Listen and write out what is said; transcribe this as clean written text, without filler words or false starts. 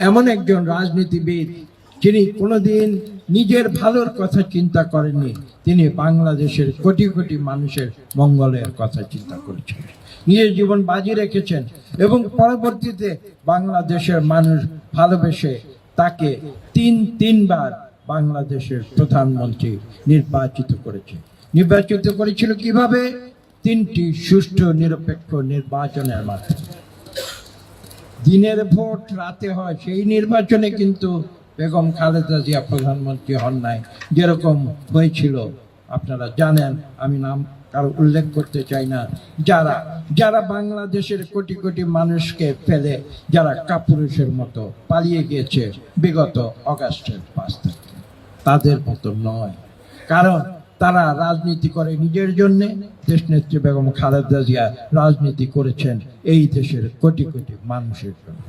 এমন একজন রাজনীতিবিদ যিনি কোনোদিন নিজের ভালোর কথা চিন্তা করেননি, তিনি বাংলাদেশের কোটি কোটি মানুষের মঙ্গলের কথা চিন্তা করেছেন, নিজের জীবন বাজি রেখেছেন এবং পরবর্তীতে বাংলাদেশের মানুষ ভালোবেসে তাকে তিনবার বাংলাদেশের প্রধানমন্ত্রী নির্বাচিত করেছিল কিভাবে? 3টি সুষ্ঠু নিরপেক্ষ নির্বাচনের মাধ্যমে। দিনের ভোট রাতে হয়, সেই নির্বাচনে কিন্তু বেগম খালেদা জিয়া প্রধানমন্ত্রী হন নাই, যেরকম হয়েছিল আপনারা জানেন, আমি নাম কারো উল্লেখ করতে চাই না, যারা বাংলাদেশের কোটি কোটি মানুষকে ফেলে যারা কাপুরুষের মতো পালিয়ে গিয়েছে বিগত অগাস্টের 5 তারিখে, তাদের মতো নয়। কারণ তারা রাজনীতি করে নিজের জন্য, দেশনেত্রী বেগম খালেদা জিয়া রাজনীতি করেছেন এই দেশের কোটি কোটি মানুষের জন্য।